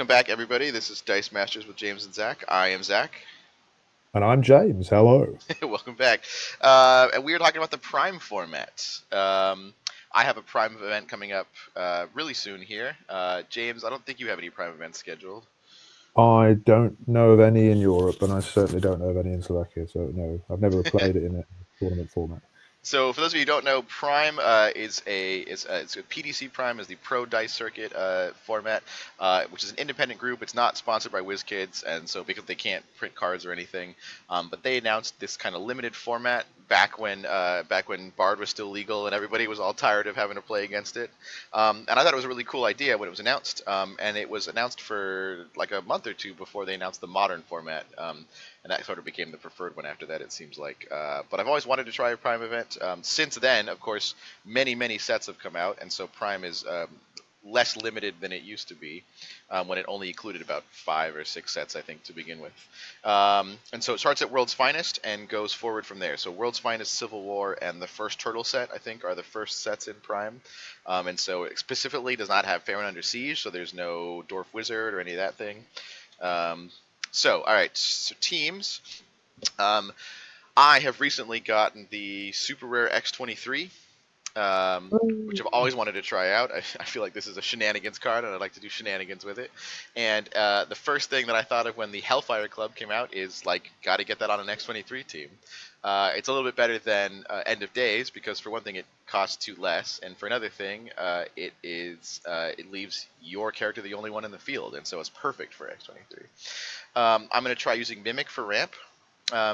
Welcome back, everybody. This is Dice Masters with James and Zach. I am Zach. And I'm James. Hello. Welcome back. And we are talking about the Prime format. I have a Prime event coming up really soon here. James, I don't think you have any Prime events scheduled. I don't know of any in Europe, and I certainly don't know of any in Slovakia. So no, I've never played it in a tournament format. So, for those of you who don't know, Prime it's a PDC Prime is the Pro Dice Circuit format, which is an independent group. It's not sponsored by WizKids, and so because they can't print cards or anything, but they announced this kind of limited format back when Bard was still legal and everybody was all tired of having to play against it. And I thought it was a really cool idea when it was announced, and it was announced for like a month or two before they announced the modern format. And that sort of became the preferred one after that, it seems like. But I've always wanted to try a Prime event. Since then, of course, many sets have come out, and so Prime is less limited than it used to be when it only included about 5 or 6 sets, I think, to begin with. And so it starts at World's Finest and goes forward from there. So World's Finest, Civil War, and the first Turtle set, I think, are the first sets in Prime. And so it specifically does not have Faerun Under Siege, so there's no Dwarf Wizard or any of that thing. All right, so teams. Um, I have recently gotten the super rare X-23, which I've always wanted to try out. I feel like this is a shenanigans card, and I'd like to do shenanigans with it. And the first thing that I thought of when the Hellfire Club came out is, like, got to get that on an X-23 team. It's a little bit better than End of Days because, for one thing, it costs 2 less, and for another thing, it leaves your character the only one in the field, and so it's perfect for X-23. I'm going to try using Mimic for ramp.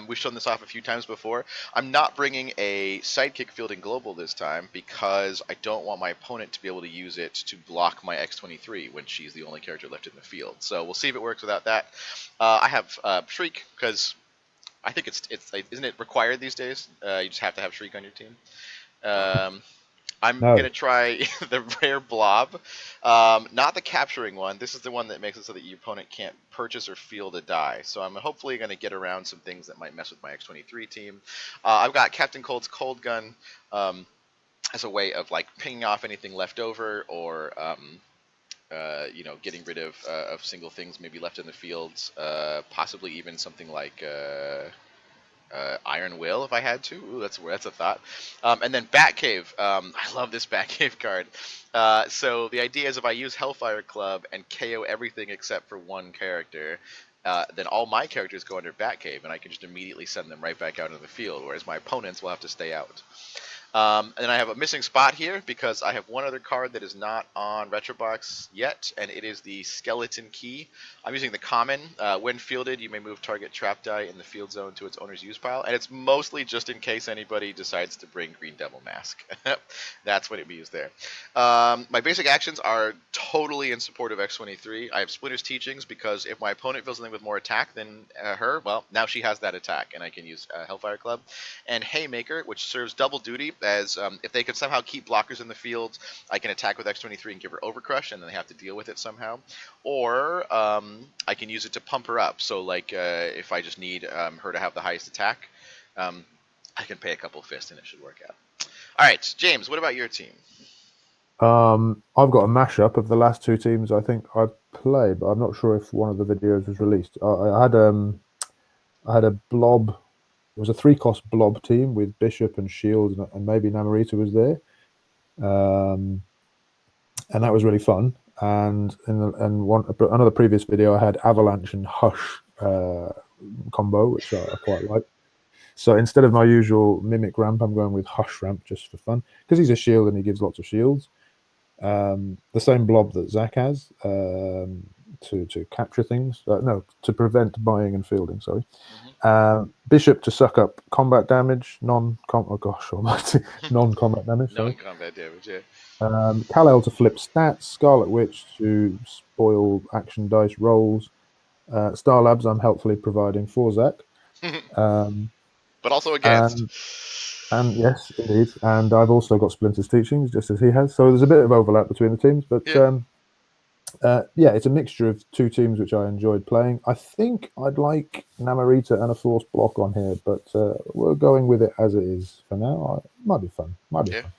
We've shown this off a few times before. I'm not bringing a sidekick fielding global this time because I don't want my opponent to be able to use it to block my X-23 when she's the only character left in the field. So we'll see if it works without that. I have Shriek because I think it's isn't it required these days? You just have to have Shriek on your team. Um, I'm No. gonna try the rare blob, not the capturing one. This is the one that makes it so that your opponent can't purchase or field a die. So I'm hopefully gonna get around some things that might mess with my X-23 team. I've got Captain Cold's Cold Gun as a way of like pinging off anything left over, or getting rid of single things maybe left in the fields. Possibly even something like. Iron Will if I had to. Ooh, that's a thought. And then Batcave. I love this Batcave card. So the idea is if I use Hellfire Club and KO everything except for one character, then all my characters go under Batcave, and I can just immediately send them right back out into the field, whereas my opponents will have to stay out. And then I have a missing spot here because I have one other card that is not on Retrobox yet, and it is the Skeleton Key. I'm using the common. When fielded, you may move target trap die in the field zone to its owner's use pile, and it's mostly just in case anybody decides to bring Green Devil Mask. That's what it means there. My basic actions are totally in support of X-23. I have Splinter's Teachings because if my opponent feels something with more attack than her, well, now she has that attack, and I can use Hellfire Club. And Haymaker, which serves double duty, as if they could somehow keep blockers in the field, I can attack with X-23 and give her Overcrush, and then they have to deal with it somehow. Or I can use it to pump her up. So, like, if I just need her to have the highest attack, I can pay a couple fists, and it should work out. All right, James, what about your team? I've got a mashup of the last two teams I think I played, but I'm not sure if one of the videos was released. I had a blob. It was a 3-cost blob team with Bishop and Shield, and maybe Namorita was there, um, and that was really fun. And another previous video, I had Avalanche and Hush combo, which I quite like. So instead of my usual Mimic ramp, I'm going with Hush ramp just for fun because he's a shield and he gives lots of shields. The same blob that Zack has, to capture things. No, to prevent buying and fielding. Sorry. Bishop to suck up combat damage, oh gosh almighty, non-combat damage. Sorry. Non-combat damage, yeah. Kal-El to flip stats. Scarlet Witch to spoil action dice rolls. Star Labs I'm helpfully providing for Zack. Um, But also against. and and yes, indeed. And I've also got Splinter's Teachings, just as he has. So there's a bit of overlap between the teams, but Yeah. yeah, it's a mixture of two teams which I enjoyed playing. I think I'd like Namorita and a Force Block on here, but we're going with it as it is for now. Might be fun. Might be Yeah. fun.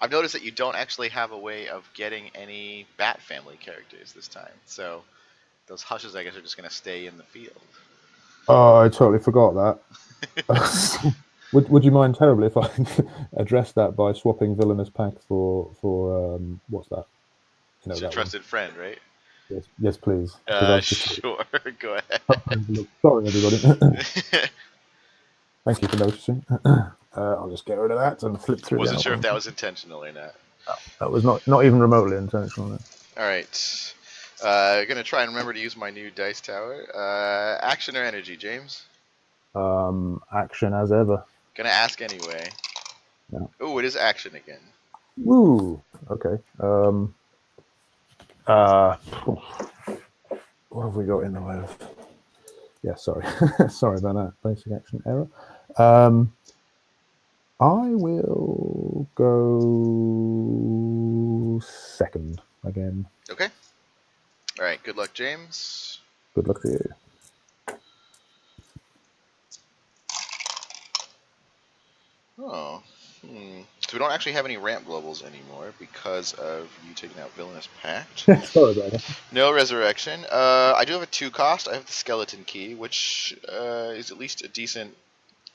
I've noticed that you don't actually have a way of getting any Bat family characters this time. So Those hushes, I guess, are just going to stay in the field. Oh, I totally forgot that. Would you mind terribly if I address that by swapping Villainous Pact for what's that? You know It's your that one. trusted friend, right? Yes, please. Because I've just Sure. Go ahead. sorry, everybody. Thank you for noticing. I'll just get rid of that and flip through the Wasn't sure if outline. that was intentional or not. That was not even remotely intentional. No. All right. Gonna try and remember to use my new dice tower. Action or energy, James? Action as ever. Gonna ask anyway. Yeah. Oh, it is action again. Woo. Okay. Uh, what have we got in the way of? Yeah, sorry, sorry about that. Basic action error. I will go second again. Okay. All right. Good luck, James. Good luck to you. Oh. So we don't actually have any ramp globals anymore because of you taking out Villainous Pact. Sorry about that. No resurrection. I do have a 2 cost. I have the skeleton key, which is at least a decent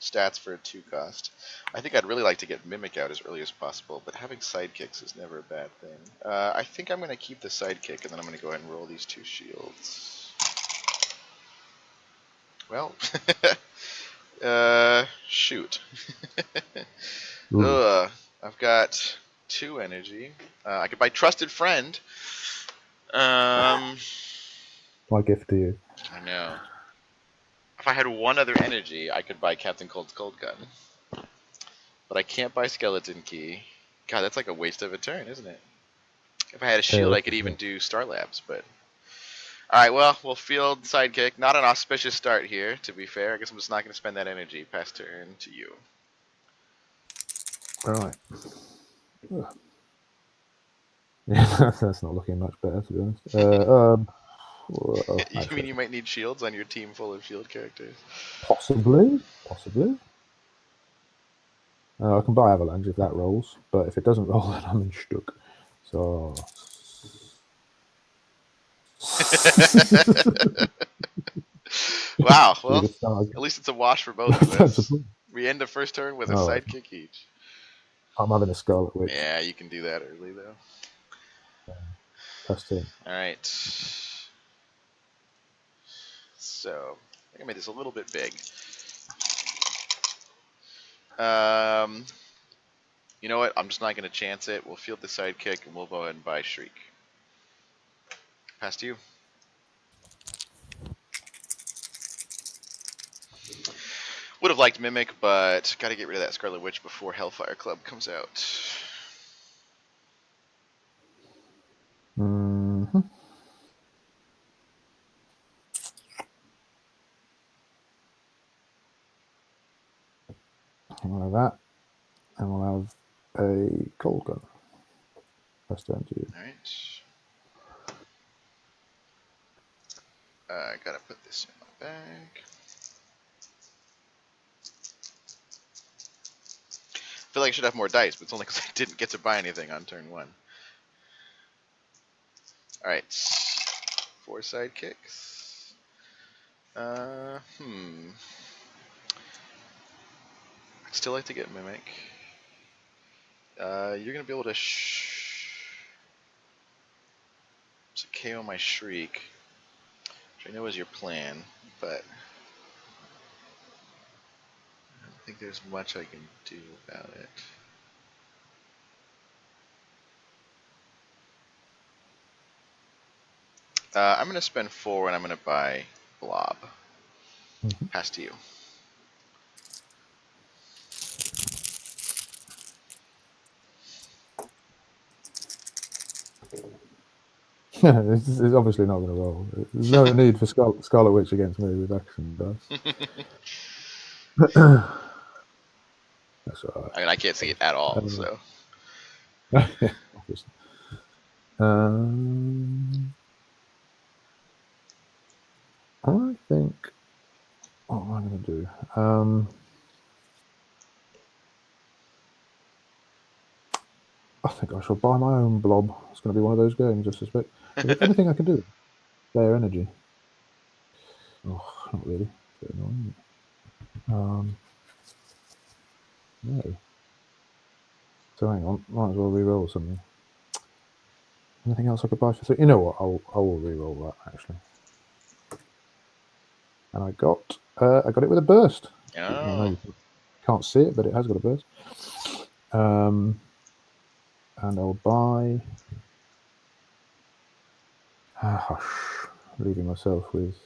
stats for a 2 cost. I think I'd really like to get Mimic out as early as possible, but having sidekicks is never a bad thing. I think I'm going to keep the sidekick, and then I'm going to go ahead and roll these 2 shields. Well, shoot. Ugh, I've got 2 energy. I could buy Trusted Friend. My gift to you. I know. If I had 1 other energy, I could buy Captain Cold's Cold Gun. But I can't buy Skeleton Key. God, that's like a waste of a turn, isn't it? If I had a shield, I could even do Star Labs, but... Alright, well, we'll field Sidekick. Not an auspicious start here, to be fair. I guess I'm just not going to spend that energy. Pass turn to you. Alright. Yeah, that's not looking much better, to be honest. You mean you might need shields on your team full of shield characters? Possibly. I can buy Avalanche if that rolls, but if it doesn't roll, then I'm in stuck. So... Wow, well, at least it's a wash for both of us. We end the first turn with a sidekick each. I'm having a Scarlet Witch. Yeah, you can do that early, though. Pass turn. Alright. So, I think I made this a little bit big. You know what? I'm just not going to chance it. We'll field the sidekick, and we'll go ahead and buy Shriek. Pass to you. Would have liked Mimic, but got to get rid of that Scarlet Witch before Hellfire Club comes out. Mm-hmm. We'll have that, and we'll have a Cold Gun. Pass turn to you. Alright. Gotta put this in my bag. I feel like I should have more dice, but it's only because I didn't get to buy anything on turn 1. Alright. 4 sidekicks. I'd still like to get Mimic. You're gonna be able to KO my Shriek, which I know is your plan, but I don't think there's much I can do about it. I'm gonna spend 4 and I'm gonna buy Blob. Mm-hmm. Pass to you. This is obviously not going to roll. There's no need for Scarlet Witch against me with action dice. That's all right. I mean, I can't see it at all, so. Obviously. I think. What am I going to do? I think I shall buy my own blob. It's going to be one of those games, I suspect. Is there anything I can do? Their energy. Oh, not really. A bit annoying. No. So hang on, might as well re-roll something. Anything else I could buy for 3? You know what? I will re-roll that actually. And I got it with a burst. Oh. I know you can't see it, but it has got a burst. And I'll buy Hush, leaving myself with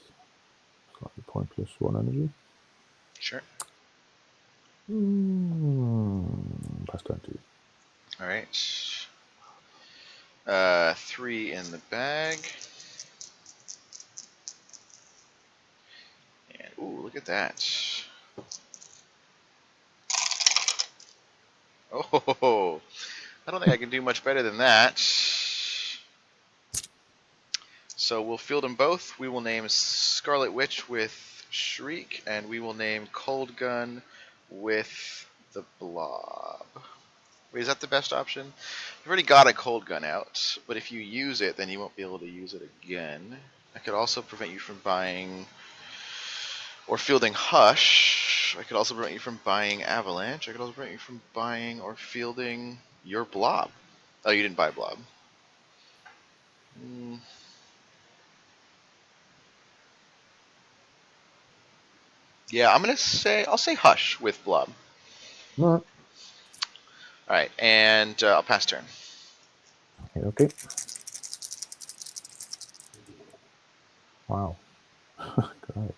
slightly pointless 1 energy. Sure. Pass turn 2. All right. 3 in the bag. And ooh, look at that. Oh, I don't think I can do much better than that. So we'll field them both. We will name Scarlet Witch with Shriek, and we will name Cold Gun with the Blob. Wait, is that the best option? You've already got a Cold Gun out, but if you use it, then you won't be able to use it again. I could also prevent you from buying or fielding Hush. I could also prevent you from buying Avalanche. I could also prevent you from buying or fielding your Blob. Oh, you didn't buy Blob. Yeah, I'll say Hush with Blob. All right. All right, and I'll pass turn. Okay. Wow. Great.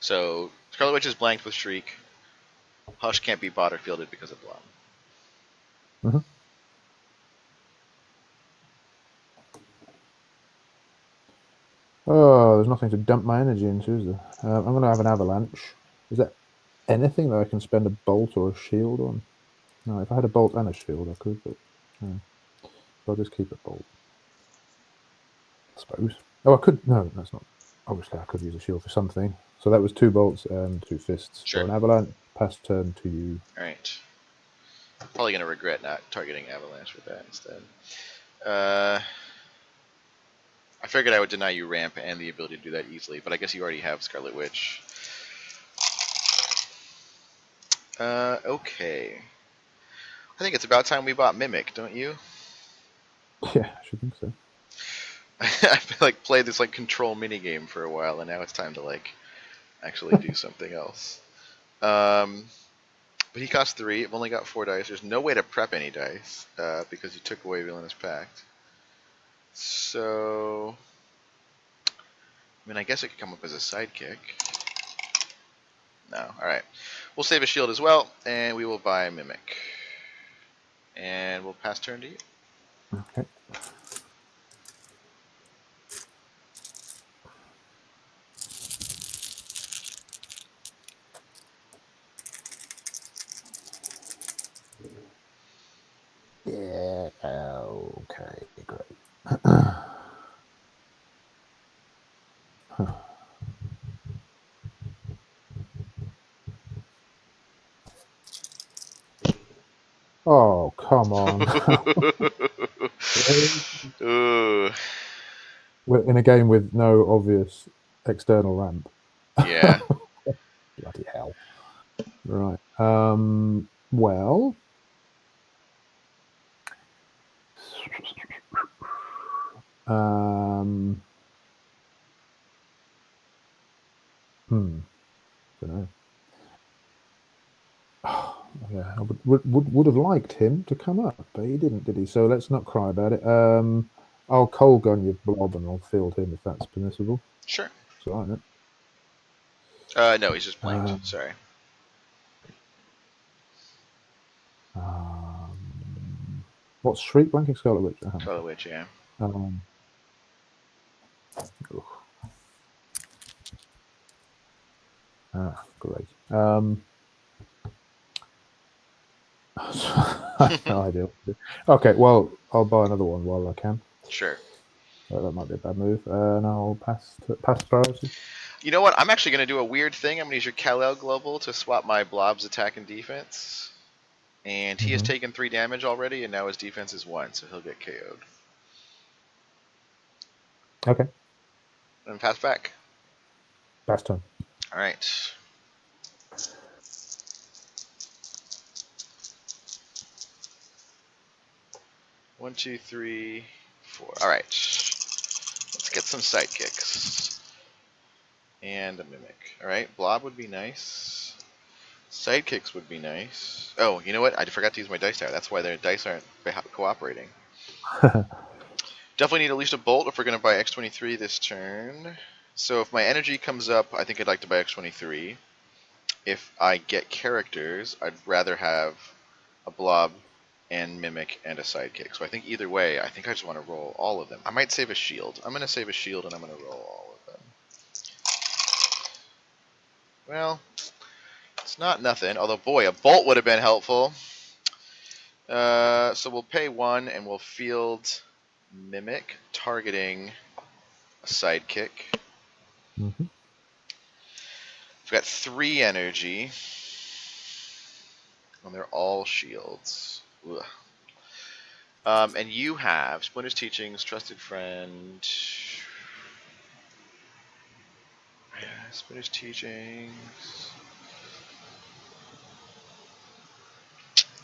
So Scarlet Witch is blanked with Shriek. Hush can't be bought or fielded because of Blob. Oh, there's nothing to dump my energy into, is there? I'm going to have an Avalanche. Is there anything that I can spend a bolt or a shield on? No, if I had a bolt and a shield, I could, but no. So I'll just keep a bolt. I suppose. Oh, I could. No, that's not. Obviously, I could use a shield for something. So that was 2 bolts and 2 fists. Sure. So an Avalanche, pass turn to you. All right. Probably gonna regret not targeting Avalanche with that instead. I figured I would deny you ramp and the ability to do that easily, but I guess you already have Scarlet Witch. Okay. I think it's about time we bought Mimic, don't you? Yeah, I should think so. I've like played this like control minigame for a while, and now it's time to like actually do something else. But he costs 3. I've only got 4 dice. There's no way to prep any dice because you took away Villainous Pact. So, I mean, I guess it could come up as a sidekick. No. All right. We'll save a shield as well, and we will buy Mimic. And we'll pass turn to you. Okay. Yeah. Okay. Great. Oh, come on. Ooh. We're in a game with no obvious external ramp. Yeah. Bloody hell. Right. Well. Don't know. Yeah, I would have liked him to come up, but he didn't, did he? So let's not cry about it. I'll cold gun your Blob and I'll field him if that's permissible. Sure. It's all right, isn't it? No, he's just blanked. Sorry. What's Shriek blanking Scarlet Witch? Scarlet Witch, yeah. Great. No idea. Okay, well, I'll buy another one while I can. Sure. That might be a bad move. And I'll pass priority. You know what? I'm actually going to do a weird thing. I'm going to use your Kal-El Global to swap my Blob's attack and defense. And he has taken 3 damage already, and now his defense is 1, so he'll get KO'd. Okay. And pass back. Pass turn. All right. One, two, three, 4. All right. Let's get some sidekicks. And a mimic. All right. Blob would be nice. Sidekicks would be nice. Oh, you know what? I forgot to use my dice tower. That's why their dice aren't cooperating. Definitely need at least a bolt if we're going to buy X-23 this turn. So if my energy comes up, I think I'd like to buy X-23. If I get characters, I'd rather have a blob and mimic and a sidekick. So I think either way, I think I just want to roll all of them. I might save a shield. I'm going to save a shield and I'm going to roll all of them. Well, it's not nothing. Although, boy, a bolt would have been helpful. So we'll pay 1 and we'll field mimic, targeting a sidekick. Mm-hmm. We've got 3 energy. And they're all shields. And you have Splinter's Teachings, Trusted Friend. Yeah, Splinter's Teachings.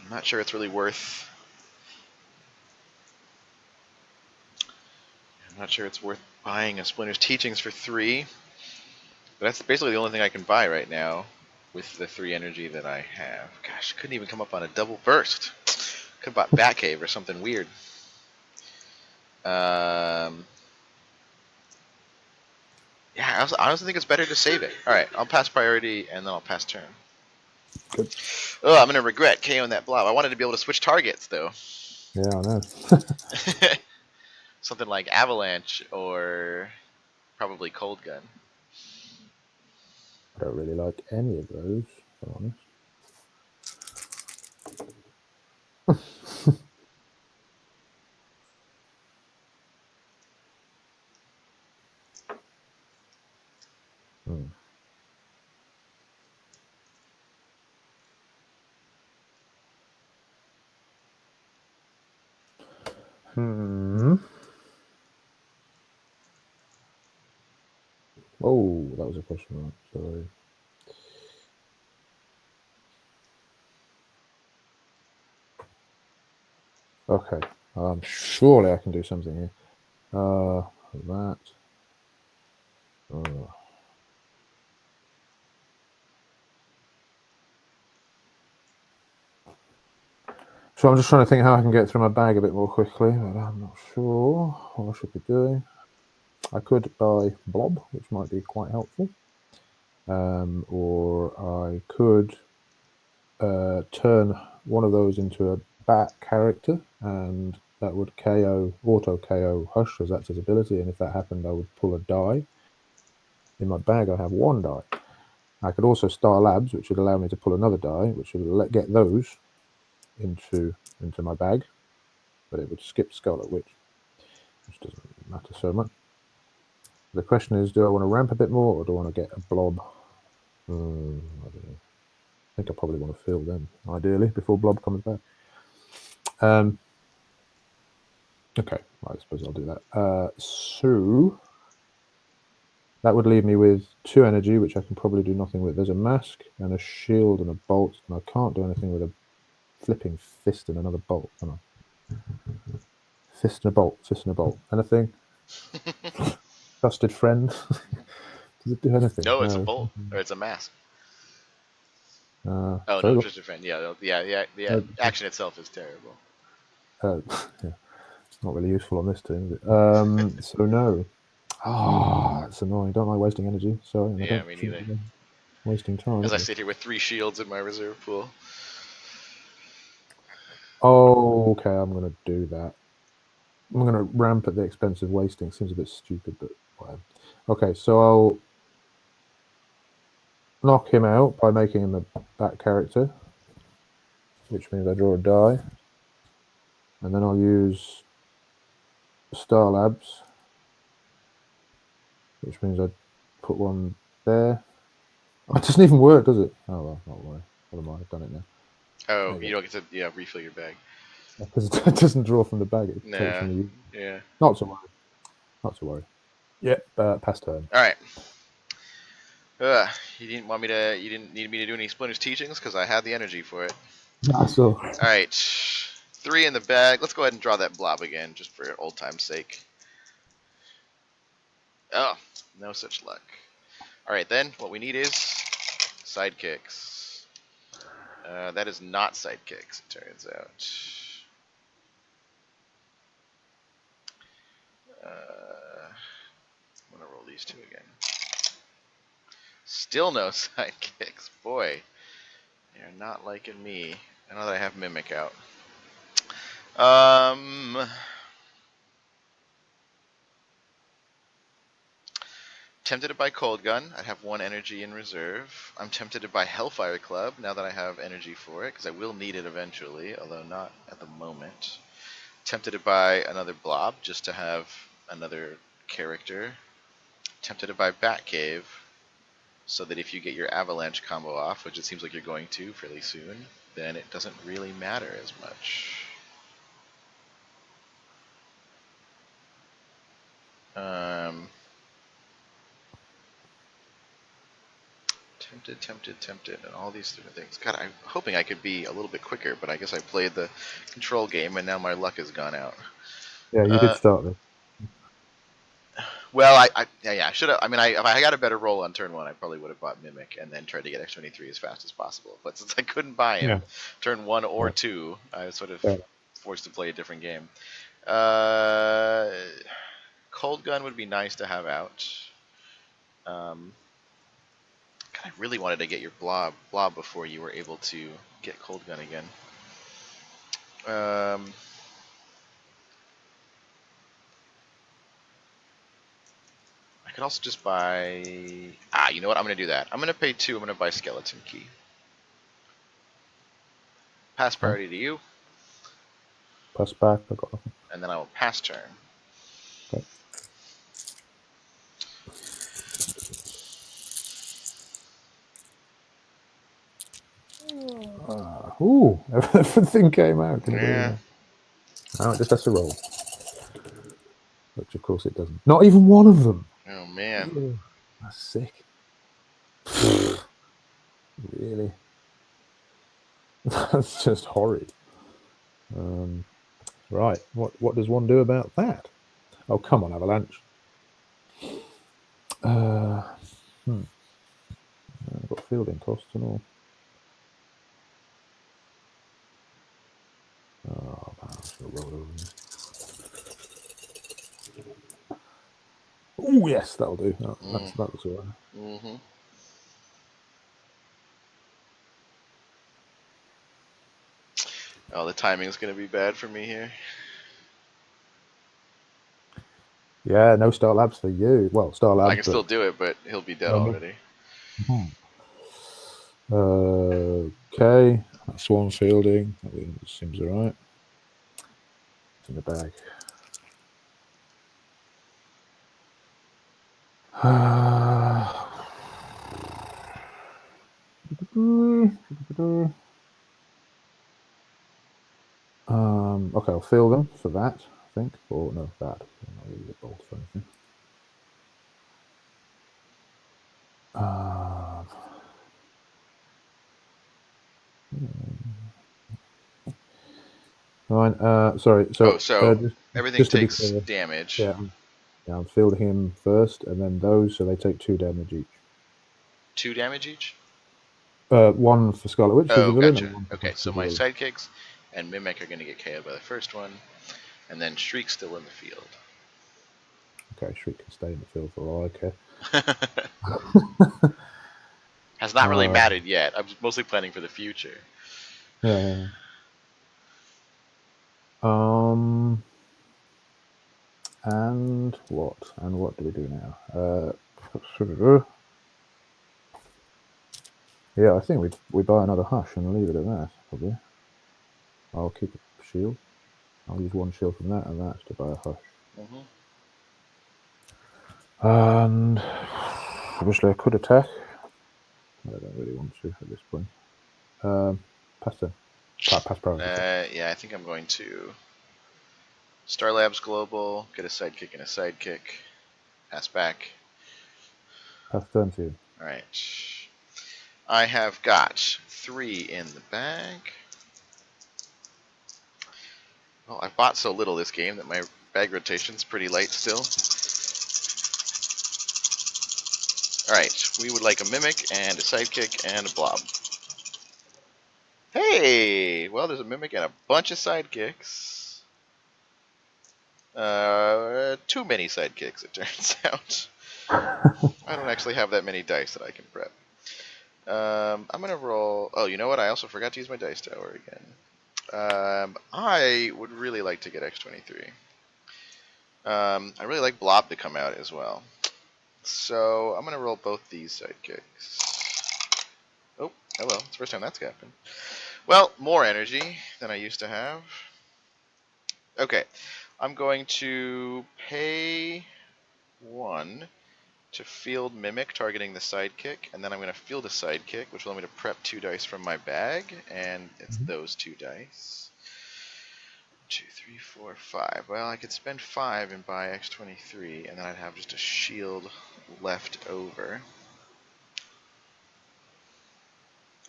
I'm not sure it's really worth. I'm not sure it's worth buying a Splinter's Teachings for 3. But that's basically the only thing I can buy right now with the 3 energy that I have. Gosh, couldn't even come up on a double burst. Could have bought Batcave or something weird. Yeah, I honestly think it's better to save it. Alright, I'll pass priority and then I'll pass turn. Good. Oh, I'm going to regret KOing that blob. I wanted to be able to switch targets, though. Yeah, I know. Something like Avalanche or probably Cold Gun. I don't really like any of those, to be honest. Oh, that was a question mark. Sorry. Okay. Surely I can do something here. That. So I'm just trying to think how I can get through my bag a bit more quickly, but I'm not sure what I should be doing. I could buy Blob, which might be quite helpful. Or I could turn one of those into a bat character, and that would auto KO Hush, as that's his ability, and if that happened, I would pull a die. In my bag, I have 1 die. I could also Star Labs, which would allow me to pull another die, which would get those into my bag, but it would skip Scarlet Witch, which doesn't matter so much. The question is, do I want to ramp a bit more, or do I want to get a blob? I don't know. I think I probably want to fill them, ideally, before blob comes back. Okay, I suppose I'll do that. So that would leave me with 2 energy, which I can probably do nothing with. There's a mask and a shield and a bolt, and I can't do anything with a flipping fist and another bolt, can I? Fist and a bolt, fist and a bolt. Anything? Trusted friend? Does it do anything? No, it's a bolt. Or it's a mask. Oh, sorry, no, Trusted Friend. Yeah, the action itself is terrible. Yeah, it's not really useful on this team, is it? So no. That's annoying. Don't like wasting energy. Sorry, and Yeah, I don't me neither. wasting time. As I sit here with 3 shields in my reserve pool. Oh, okay, I'm going to do that. I'm going to ramp at the expense of wasting. Seems a bit stupid, but whatever. Okay, so I'll knock him out by making him a bat character, which means I draw a die. And then I'll use Star Labs which means I'd put one there. Oh, it doesn't even work, does it? Oh well, not worry. Never mind, I've done it now. Oh, you don't get to refill your bag. Because it doesn't draw from the bag; it takes Nah. from the. Yeah. Not to worry. Not to worry. Yeah, pass turn. All right. You didn't want me to. You didn't need me to do any Splinter's teachings because I had the energy for it. So All right. 3 in the bag. Let's go ahead and draw that blob again, just for old time's sake. Oh, no such luck. All right, then what we need is sidekicks. That is not sidekicks, it turns out. I'm gonna roll these 2 again. Still no sidekicks. Boy, they're not liking me. I know that I have Mimic out. Tempted to buy Cold Gun. I have 1 energy in reserve. I'm tempted to buy Hellfire Club now that I have energy for it, because I will need it eventually, although not at the moment. Tempted to buy another Blob just to have another character. Tempted to buy Batcave so that if you get your Avalanche combo off, which it seems like you're going to fairly soon, then it doesn't really matter as much. Tempted, and all these different things. God, I'm hoping I could be a little bit quicker, but I guess I played the control game, and now my luck has gone out. yeah, you did start this. Well, I should have. I mean, if I got a better roll on turn 1, I probably would have bought Mimic and then tried to get X-23 as fast as possible. But since I couldn't buy him turn 1 or 2, I was sort of forced to play a different game. Cold Gun would be nice to have out. God, I really wanted to get your blob before you were able to get Cold Gun again. I could also just buy. You know what? I'm gonna do that. I'm gonna pay 2. I'm gonna buy Skeleton Key. Pass priority to you. Pass back. I got nothing. And then I will pass turn. Okay. Ooh, everything came out. Can you believe that? Now it just has to roll. Which, of course, it doesn't. Not even one of them. Oh, man. Ooh, that's sick. Really? That's just horrid. Right. What does one do about that? Oh, come on, Avalanche. I've got fielding costs and all. Oh, man, I'm just going to roll over here. Oh, yes, that'll do. That looks all right. Mm-hmm. Oh, the timing's going to be bad for me here. Yeah, no Star Labs for you. Well, Star Labs. I can still do it, but he'll be dead already. Okay. Swan fielding. That seems alright. It's in the bag. Okay, I'll field them for that, I think. Or no, that. I'll use it both for anything. Fine. Sorry. So, everything just to be takes clear, damage. Yeah, I'm fielding him first, and then those, so they take 2 damage each. 2 damage each? 1 for Scarlet Witch, the villain. Gotcha. And 1 for Okay, so my villain. sidekicks and Mimic are going to get KO'd by the first one, and then Shriek's still in the field. Okay, Shriek can stay in the field for a while. Okay. Has not really mattered yet. I'm mostly planning for the future. Yeah. And what? And what do we do now? Yeah, I think we buy another Hush and leave it at that, probably. I'll keep a shield. I'll use 1 shield from that and that to buy a Hush. And obviously I could attack. I don't really want to at this point. Pass turn. Pass priority. Yeah, I think I'm going to Star Labs Global, get a sidekick and a sidekick, pass back. Pass turn to you. Alright. I have got 3 in the bag. Well, I've bought so little this game that my bag rotation's pretty light still. Alright, we would like a Mimic and a Sidekick and a Blob. Hey! Well, there's a Mimic and a bunch of Sidekicks. Too many Sidekicks, it turns out. I don't actually have that many dice that I can prep. I'm gonna roll... Oh, you know what? I also forgot to use my dice tower again. I would really like to get X-23. I really like Blob to come out as well. So I'm going to roll both these sidekicks. Oh, hello. It's the first time that's happened. Well, more energy than I used to have. Okay. I'm going to pay 1 to field Mimic, targeting the sidekick, and then I'm going to field a sidekick, which will allow me to prep 2 dice from my bag, and it's those 2 dice. 2, 3, 4, 5. Well, I could spend 5 and buy X-23, and then I'd have just a shield left over.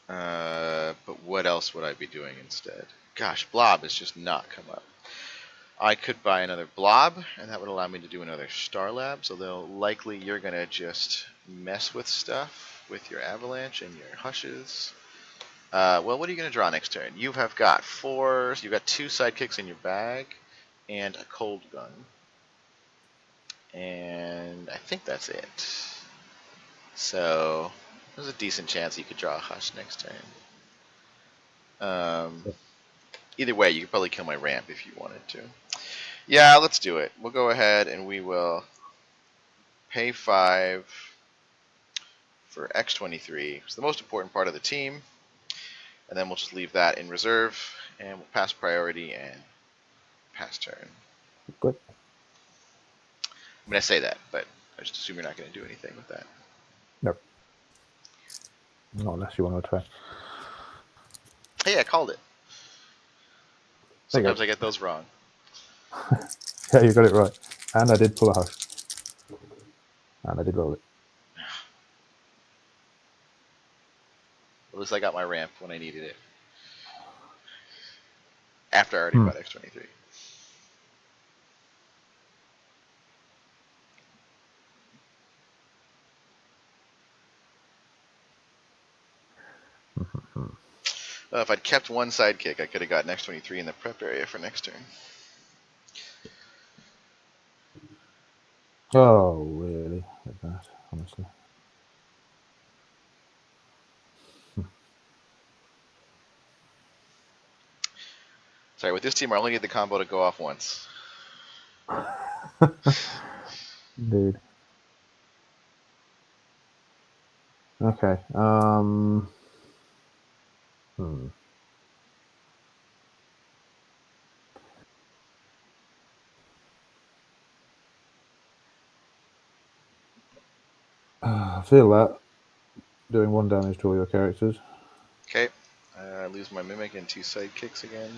But what else would I be doing instead? Gosh, Blob has just not come up. I could buy another Blob, and that would allow me to do another Star Labs, although likely you're going to just mess with stuff with your Avalanche and your Hushes. Well, what are you going to draw next turn? You have got 4, so you've got 2 sidekicks in your bag, and a cold gun. And I think that's it. So, there's a decent chance you could draw a Hush next turn. Either way, you could probably kill my ramp if you wanted to. Yeah, let's do it. We'll go ahead and we will pay 5 for X-23. It's the most important part of the team. And then we'll just leave that in reserve, and we'll pass priority and pass turn. Good. I mean, I say that, but I just assume you're not going to do anything with that. No. Not unless you want to attack. Hey, I called it. Sometimes I get those wrong. Yeah, you got it right. And I did pull a Hush. And I did roll it. At least I got my ramp when I needed it. After I already bought X-23. If I'd kept 1 sidekick, I could have gotten X-23 in the prep area for next turn. Oh, really? Like that, honestly. Sorry, with this team, I only need the combo to go off once. Indeed. Okay. I feel that. Doing 1 damage to all your characters. Okay. I lose my Mimic and 2 sidekicks again.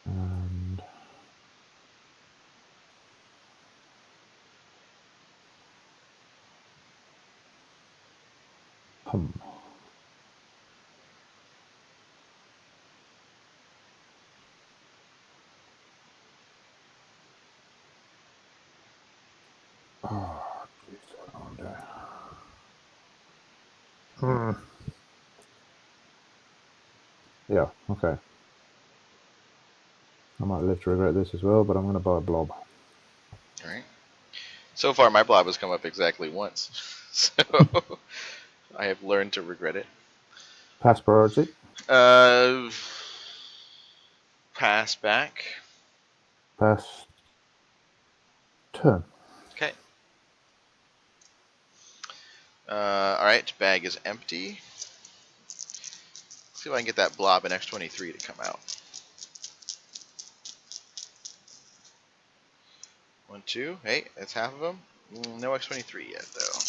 And hum. Oh, jeez. Yeah, okay. I might live to regret this as well, but I'm going to buy a Blob. Alright. So far, my Blob has come up exactly once. So, I have learned to regret it. Pass priority. Pass back. Pass turn. Okay. Alright, bag is empty. Let's see if I can get that Blob and X-23 to come out. 1, 2. Hey, that's half of them. No X-23 yet, though.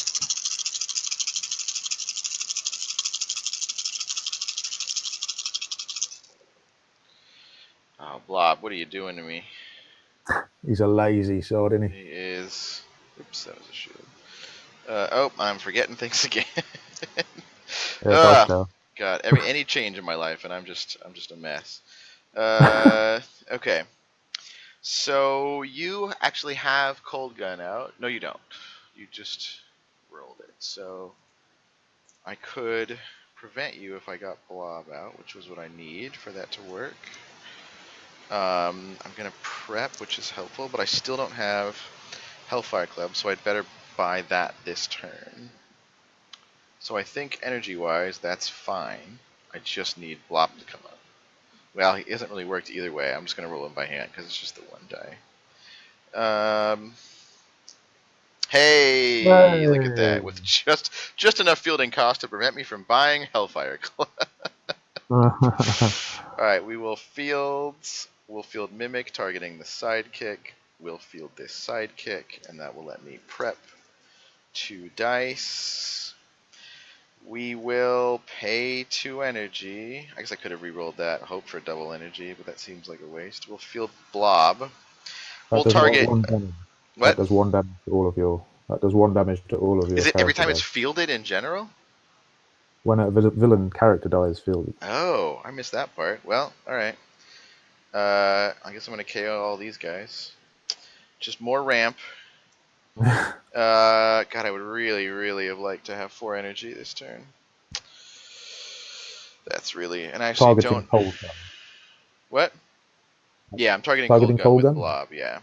Oh, Blob, what are you doing to me? He's a lazy sod, isn't he? He is. Oops, that was a shield. Oh, I'm forgetting things again. Yeah, dice Ah, tower. God, any change in my life, and I'm just a mess. Okay. So you actually have Cold Gun out. No, you don't. You just rolled it. So I could prevent you if I got Blob out, which was what I need for that to work. I'm gonna prep, which is helpful, but I still don't have Hellfire Club, so I'd better buy that this turn. So I think energy-wise, that's fine. I just need Blob to come up. Well, he hasn't really worked either way. I'm just gonna roll him by hand because it's just the one die. Hey, look at that! With just enough fielding cost to prevent me from buying Hellfire Club. All right, we will field. We'll field Mimic targeting the sidekick. We'll field this sidekick, and that will let me prep 2 dice. We will pay 2 energy. I guess I could have re-rolled that, hope for double energy, but that seems like a waste. We'll field Blob. That We'll does target. one damage. That What? does 1 damage to all of your. That does 1 damage to all of your Is it every character time it's dice. fielded in general? When a villain character dies fielded. Oh, I missed that part. Well, alright. I guess I'm going to KO all these guys. Just more ramp. God, I would really, really have liked to have 4 energy this turn. That's really... And I actually Targeting don't... cold gun. What? Yeah, I'm targeting Cold Targeting Gun cold with gun. Blob, yeah.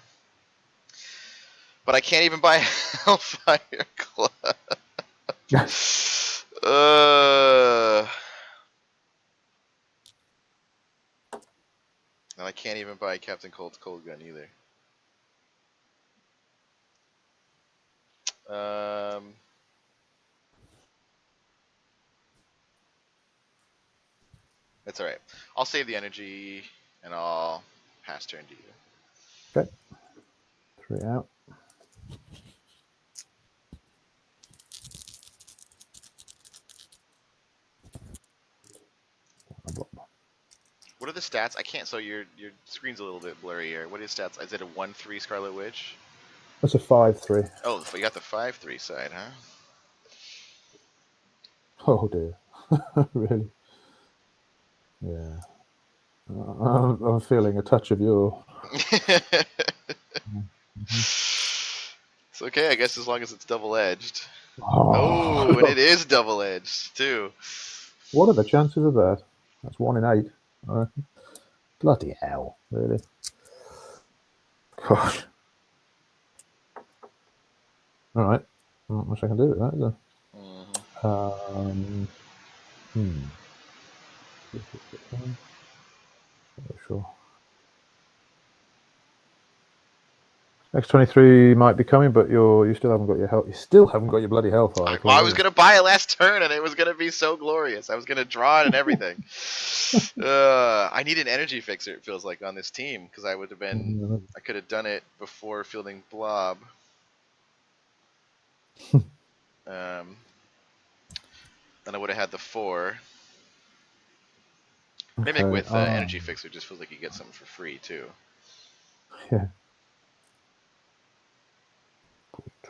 But I can't even buy Hellfire Club. uh, and I can't even buy Captain Cold's Cold Gun either. That's alright. I'll save the energy, and I'll pass turn to you. Okay. 3 out. What are the stats? I can't. So your screen's a little bit blurry here. What are the stats? Is it a 1/3 Scarlet Witch? That's a 5/3. Oh, you got the 5/3 side, huh? Oh dear. Really? Yeah. I'm feeling a touch of your. It's okay, I guess, as long as it's double-edged. Oh, and it Oh, is double-edged too. what are the chances of that? That's 1 in 8. Bloody hell! Really? Gosh. All right. Not much I can do with that, is there? Mm-hmm. Hmm. Not sure. X-23 might be coming, but you still haven't got your You still haven't got your bloody Hellfire Club. I was gonna buy it last turn, and it was gonna be so glorious. I was gonna draw it and everything. I need an energy fixer. It feels like on this team because I would have been. I could have done it before fielding Blob. Then I would have had the 4. Mimic Okay. with energy fixer just feels like you get something for free too. Yeah.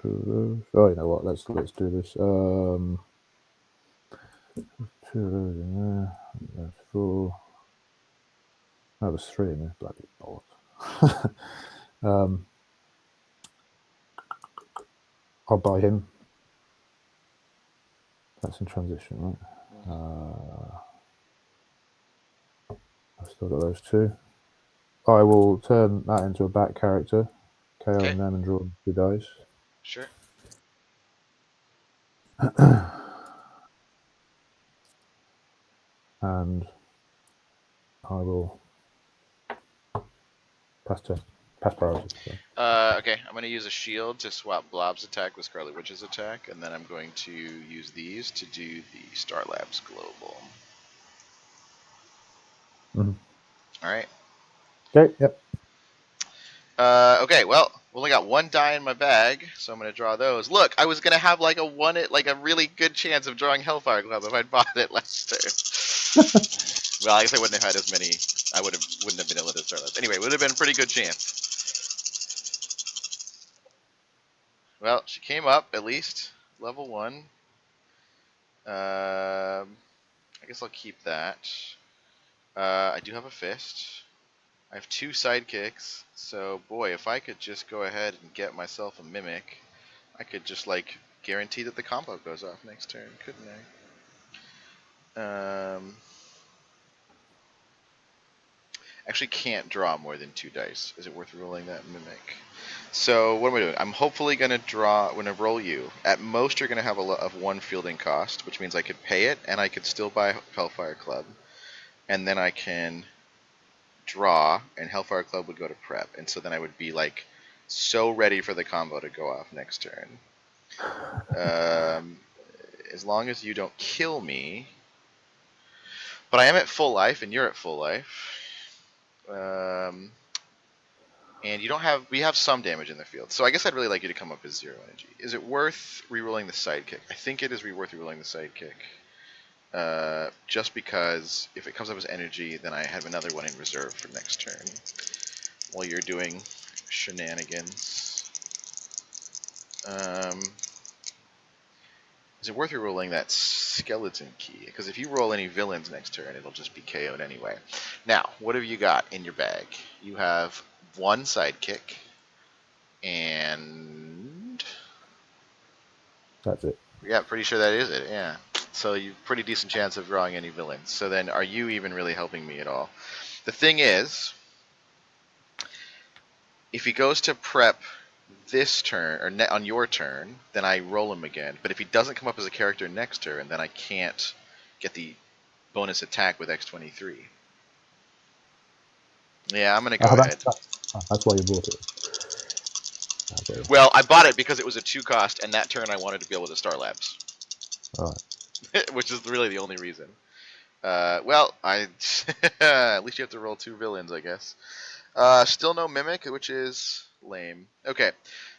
2 of those. Oh, you know what? Let's do this. 2 of those in there. That's 4. That was 3 in there. Bloody bollocks. I'll buy him. That's in transition, right? I've still got those 2. I will turn that into a back character, KOing them and drawing 2 dice. Sure. And I will pass priority. So. Okay, I'm going to use a shield to swap Blob's attack with Scarlet Witch's attack, and then I'm going to use these to do the Star Labs Global. Mm-hmm. All right. Okay. Yep. Okay. Well, only got one die in my bag, so I'm gonna draw those. Look, I was gonna have like a really good chance of drawing Hellfire Club if I'd bought it last turn. Well, I guess I wouldn't have had as many. Wouldn't have been able to start last. Anyway, it would have been a pretty good chance. Well, she came up at least level 1. I guess I'll keep that. I do have a fist. I have 2 sidekicks, so boy, if I could just go ahead and get myself a mimic, I could just like guarantee that the combo goes off next turn, couldn't I? Actually can't draw more than 2 dice. Is it worth rolling that mimic? So what am I doing? I'm hopefully gonna roll you. At most, you're gonna have of 1 fielding cost, which means I could pay it, and I could still buy Hellfire Club, and then I can draw, and Hellfire Club would go to prep, and so then I would be like so ready for the combo to go off next turn. As long as you don't kill me, but I am at full life, and you're at full life. And you don't have. We have some damage in the field, so I guess I'd really like you to come up as 0 energy. Is it worth rerolling the sidekick? I think it is worth rerolling the sidekick. Just because if it comes up as energy, then I have another one in reserve for next turn. While you're doing shenanigans. Is it worth rerolling that skeleton key? Because if you roll any villains next turn, it'll just be KO'd anyway. Now, what have you got in your bag? You have 1 sidekick, and That's it. yeah, pretty sure that is it. Yeah. So you have pretty decent chance of drawing any villains. So then, are you even really helping me at all? The thing is, if he goes to prep this turn or on your turn, then I roll him again. But if he doesn't come up as a character next turn, then I can't get the bonus attack with X-23. Yeah, I'm gonna go ahead. That's why you bought it. Okay. Well, I bought it because it was a 2 cost, and that turn I wanted to be able to Star Labs. All right. Which is really the only reason. Well, at least you have to roll 2 villains, I guess. Still no mimic, which is lame. Okay.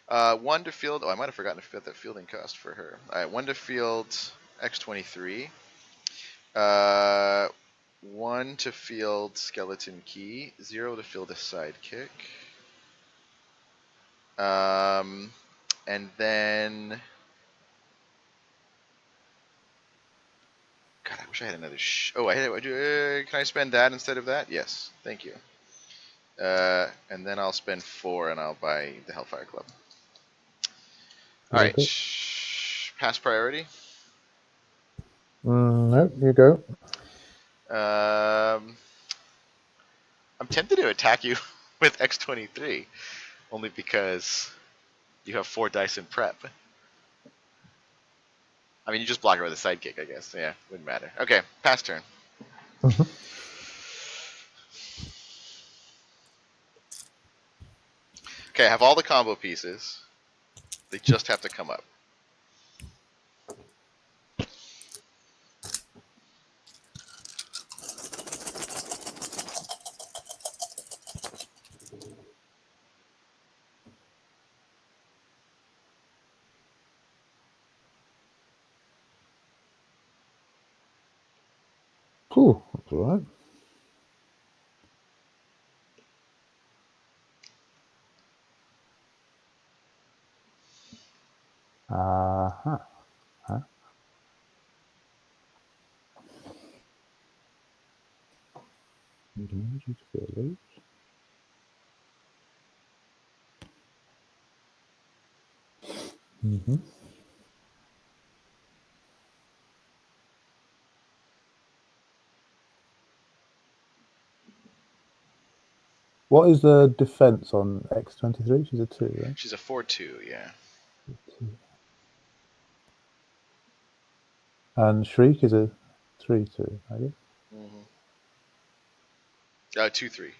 1 to field. Oh, I might have forgotten to put that fielding cost for her. All right, 1 to field X-23. 1 to field skeleton key. 0 to field a sidekick. And then. God, I wish I had another. Can I spend that instead of that? Yes, thank you. And then I'll spend 4, and I'll buy the Hellfire Club. All right, pass priority. No, you go. I'm tempted to attack you with X-23, only because you have 4 dice in prep. I mean, you just block her with a sidekick, I guess. Yeah, wouldn't matter. Okay, pass turn. Okay, I have all the combo pieces. They just have to come up. Cool. That's all right. Huh? Need energy to fill those. What is the defense on X-23? She's a 2, right? She's a 4/2, yeah. And Shriek is a 3/2, I guess. 2/3.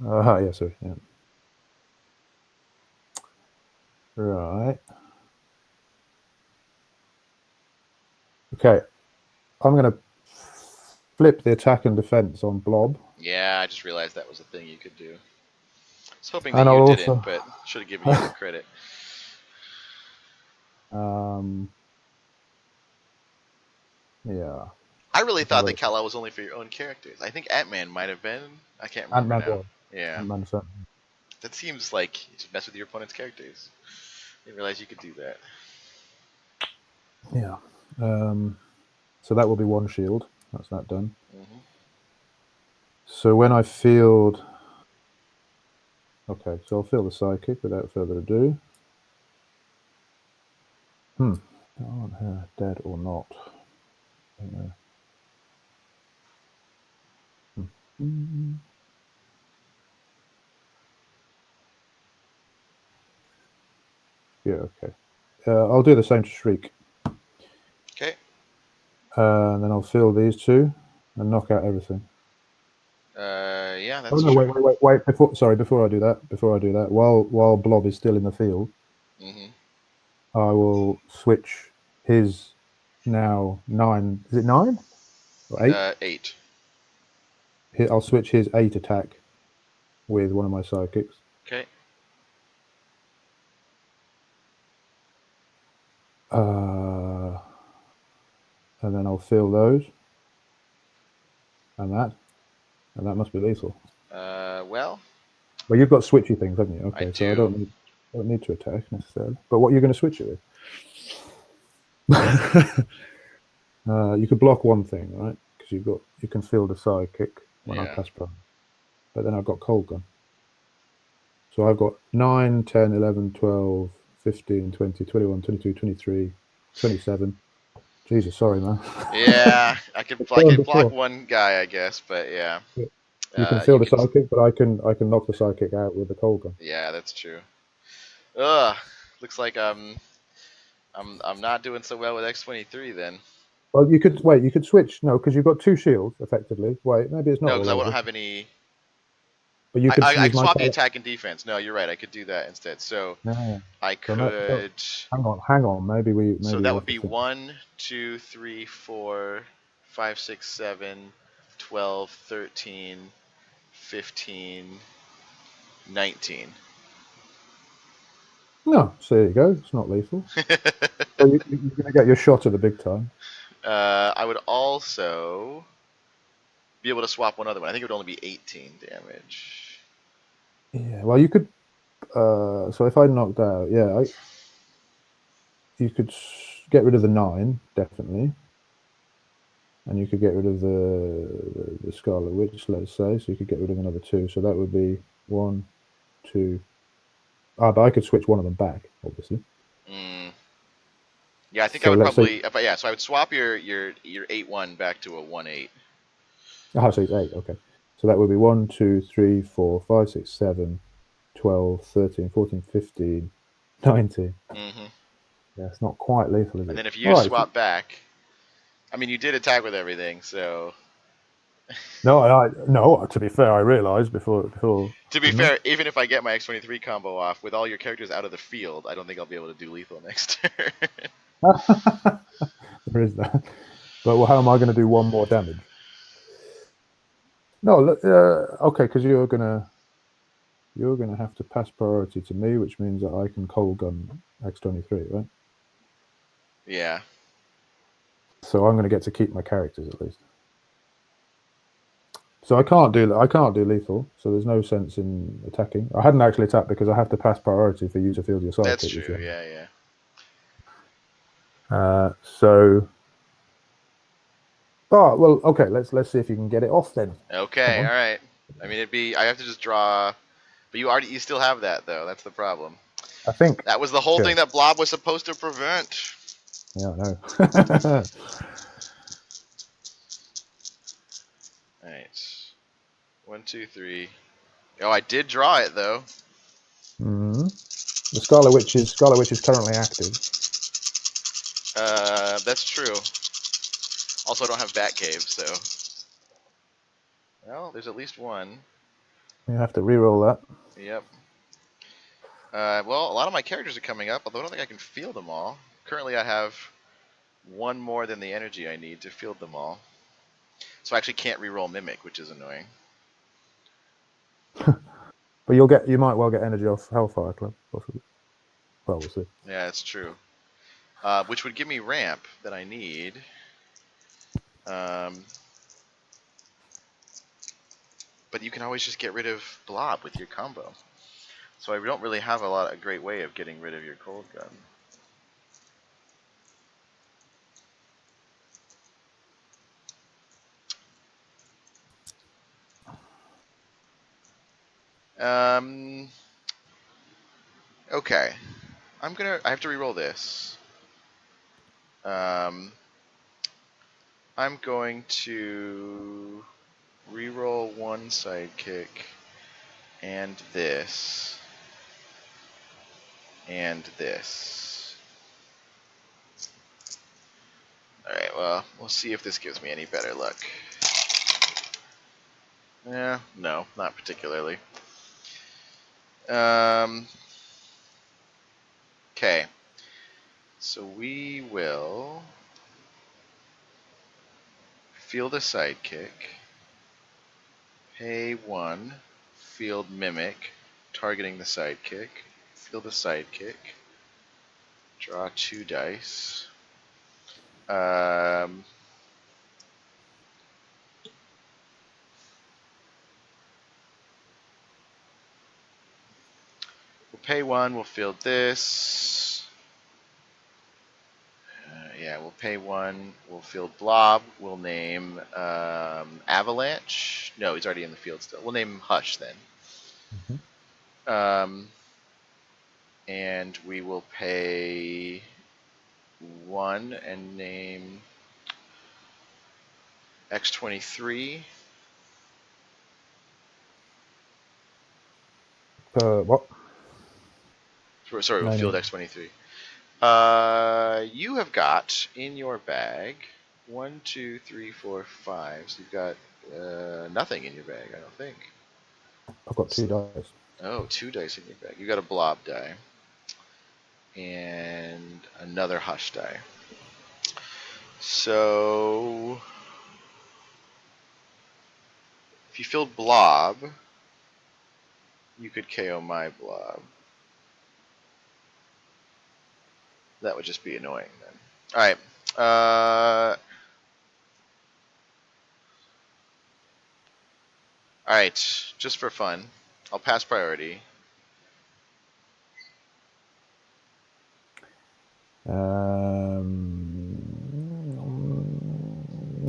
Yeah, sorry. Yeah. Right. Okay. I'm going to flip the attack and defense on Blob. Yeah, I just realized that was a thing you could do. I was hoping that And I'll you didn't, also, but should have given you the credit. yeah, I really let's have thought a that Kal-El was only for your own characters. I think Ant-Man might have been. I can't remember Ant-Man now. was. Yeah, Ant-Man certainly. that seems like you should mess with your opponent's characters. Didn't realize you could do that. Yeah. So that will be one shield. That's that done. Mm-hmm. So when I field, okay, so I'll field the psychic without further ado. Aren't her dead or not? I don't know. Yeah, okay. I'll do the same to Shriek. Okay. And then I'll field these two and knock out everything. Yeah, Oh that's no! true. Wait! Before I do that, while Blob is still in the field, Mm-hmm. I will switch his now 9. Is it 9 or 8? 8. I'll switch his 8 attack with one of my psychics. Okay. And then I'll fill those and that must be lethal. Well, Well, you've got switchy things, haven't you? I Okay, so I do. don't need to attack necessarily. But what are you going to switch it with? You could block one thing, right? Because you can field a sidekick when I Yeah. pass prime. But then I've got cold gun. So I've got 9, 10, 11, 12, 15, 20, 21, 22, 23, 27. Jesus, sorry, man. Yeah, I Done could block before. one guy, I guess, but yeah. You can You field a can. sidekick, but I can knock the sidekick out with the cold gun. Yeah, that's true. Ugh. Looks like I'm not doing so well with X-23 then. Well, you could wait. You could switch. No, because you've got 2 shields effectively. Wait, maybe it's not No, all because I wouldn't over. have any. But you could I use could my swap the color. attack and defense. No, you're right. I could do that instead. So No, I so could. hang on. So Maybe we that have would to be think. 1, 2, 3, 4, 5, 6, 7, 12, 13, 15, 19. No, so there you go. It's not lethal. So you're going to get your shot at the big time. I would also be able to swap one other one. I think it would only be 18 damage. Yeah. Well, you could. So if I knocked out, you could get rid of the 9 definitely, and you could get rid of the Scarlet Witch, let's say. So you could get rid of another 2. So that would be 1, 2. But I could switch one of them back, obviously. Mm. Yeah, I think I So would let's say, probably. Yeah, so I would swap your 8-1 back to a 1-8. so it's 8. Okay. So that would be 1, 2, 3, 4, 5, 6, 7, 12, 13, 14, 15, 19. Mm-hmm. Yeah, it's not quite lethal, is And it? then if All you right. swap back, I mean, you did attack with everything, so No. To be fair, I realised before, to be didn't fair, even if I get my X-23 combo off with all your characters out of the field, I don't think I'll be able to do lethal next turn. I? There is that. But how am I going to do one more damage? No, look, okay, because you're gonna have to pass priority to me, which means that I can cold gun X-23, right? Yeah. So I'm going to get to keep my characters at least. So I can't do lethal. So there's no sense in attacking. I hadn't actually attacked because I have to pass priority for you to field your That's sidekick. You true. see. Yeah, yeah. So, oh well, okay. Let's see if you can get it off then. Come Okay, all on. right. I mean, I have to just draw, but you still have that though. That's the problem. I think. That was the whole Yeah. thing that Blob was supposed to prevent. Yeah, I know. All right. 1, 2, 3. Oh, I did draw it though. Hmm. The Scarlet Witch is currently active. That's true. Also, I don't have Batcave, so. Well, there's at least one. You have to re-roll that. Yep. Well, a lot of my characters are coming up, although I don't think I can field them all. Currently, I have one more than the energy I need to field them all. So I actually can't re-roll Mimic, which is annoying. But you might well get energy off Hellfire Club, possibly. Well, we'll see. Yeah, it's true. Which would give me ramp that I need. But you can always just get rid of Blob with your combo. So I don't really have a great way of getting rid of your cold gun. Okay. I have to re-roll this. I'm going to re-roll one sidekick and this. And this. Alright, well, we'll see if this gives me any better luck. Yeah, no, not particularly. Okay. So we will field a sidekick, pay 1, field mimic, targeting the sidekick, field a sidekick, draw 2 dice. We'll pay 1, we'll field this. Yeah, we'll pay 1, we'll field Blob, we'll name Avalanche. No, he's already in the field still. We'll name Hush then. And we will pay 1 and name X-23. What? Sorry, we'll field X-23. You have got in your bag 1, 2, 3, 4, 5. So you've got nothing in your bag, I don't think. I've got 2 dice. Oh, 2 dice in your bag. You got a blob die. And another hush die. So if you field blob, you could KO my blob. That would just be annoying then. Alright. Alright, just for fun, I'll pass priority.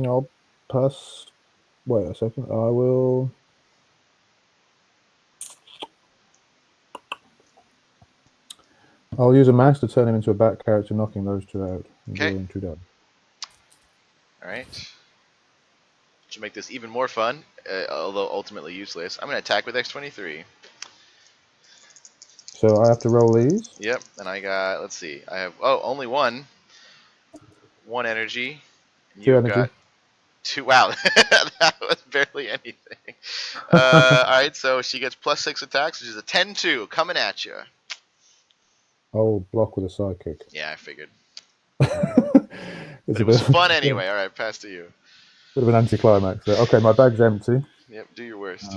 I'll pass. Wait a second. I will. I'll use a mass to turn him into a bat character, knocking those 2 out and drawing 2 dice. Alright. To make this even more fun, although ultimately useless, I'm going to attack with X-23. So I have to roll these? Yep, and I got, let's see, I have, only 1. 1 energy. You've got 2, wow, that was barely anything. Alright, so she gets +6 attacks, which is a 10-2, coming at you. I'll block with a sidekick. Yeah, I figured. But it was fun anyway. Alright, pass to you. Bit of an anticlimax there. Okay, my bag's empty. Yep, do your worst.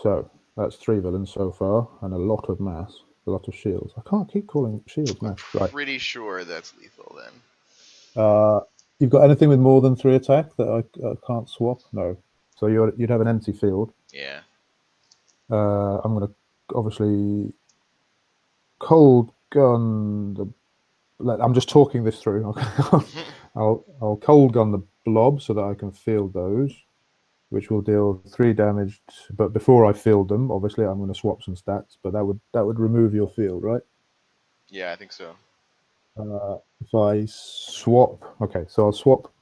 So that's 3 villains so far, and a lot of mass, a lot of shields. I can't keep calling shields mass. I'm pretty sure that's lethal then. You've got anything with more than 3 attack that I can't swap? No. So you'd have an empty field. Yeah. I'm going to obviously cold gun I'm just talking this through. I'll cold gun the blob so that I can field those, which will deal 3 damage. But before I field them, obviously I'm going to swap some stats. But that would remove your field, right? Yeah, I think so. If I swap, okay, so I'll swap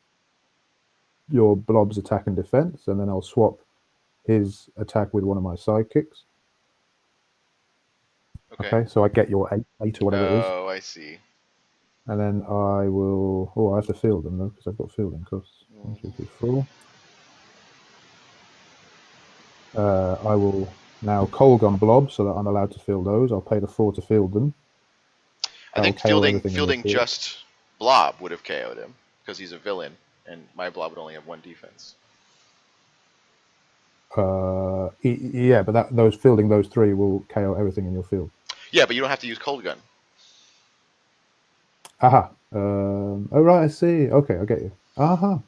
your blob's attack and defense, and then I'll swap his attack with one of my sidekicks. Okay, so I get your 8 or whatever it is. Oh, I see. And then I will. Oh, I have to field them though because I've got fielding costs. 1, 2, 3, 4. I will Now cold gun blobs, so that I'm allowed to field those. I'll pay the 4 to field them. I That will think KO everything in your fielding field. just Blob would have KO'd him because he's a villain, and my Blob would only have 1 defense. Yeah, but those fielding those 3 will KO everything in your field. Yeah, but you don't have to use cold gun. Aha. Oh right, I see. Okay, I get you. Aha.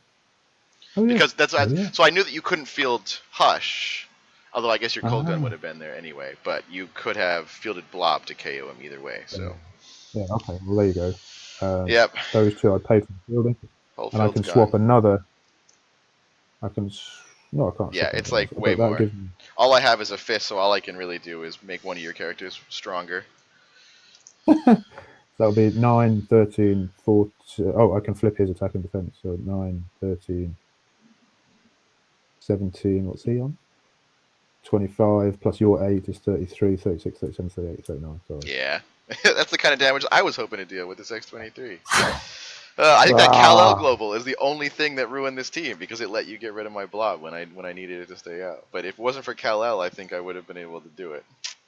Oh yeah. Because that's Oh, yeah. so I knew that you couldn't field Hush, although I guess your cold gun Aha. would have been there anyway. But you could have fielded Blob to KO him either way. So Yeah. Okay. Well, there you go. yep, Those 2 I paid for fielding, whole and I field's can gone. swap another. I can. No, I can't Yeah, swap it's anything else. like way But that more. gives me. All I have is a fist, so all I can really do is make one of your characters stronger. That'll be 9, 13, 14. Oh, I can flip his attack and defense. So 9, 13, 17. What's he on? 25 plus your 8 is 33, 36, 37, 38, 39. Sorry. Yeah, that's the kind of damage I was hoping to deal with this X-23. I think that Kal-El Ah. Global is the only thing that ruined this team because it let you get rid of my blob when I needed it to stay out. But if it wasn't for Kal-El, I think I would have been able to do it.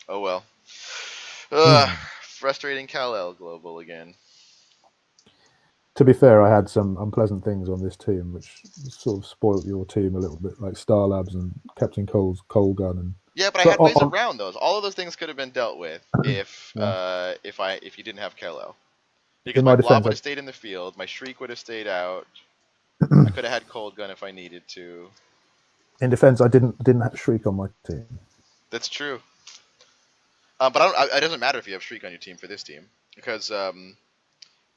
Oh well. Frustrating Kal-El Global again. To be fair, I had some unpleasant things on this team, which sort of spoilt your team a little bit, like Star Labs and Captain Cole's Coal Gun. And Yeah, but I but had ways around those. All of those things could have been dealt with if yeah. if you didn't have Kal-El. Because In my my blob defense, would have stayed in the field, my shriek would have stayed out. I could have had cold gun if I needed to. I didn't have Shriek on my team. That's true. But it doesn't matter if you have shriek on your team for this team because the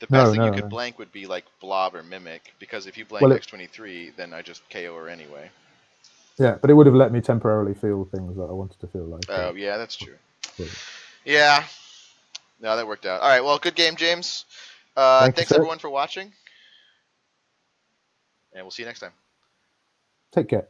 best No, thing you no, could no. blank would be like blob or mimic because if you blank Well, X-23, then I just KO her anyway. yeah, but it would have let me temporarily feel things that I wanted to feel like. Oh yeah, that's true. Yeah. Yeah, no, that worked out. All right, well, good game, James. Thank you, Thanks sir. everyone for watching, and we'll see you next time. Take care.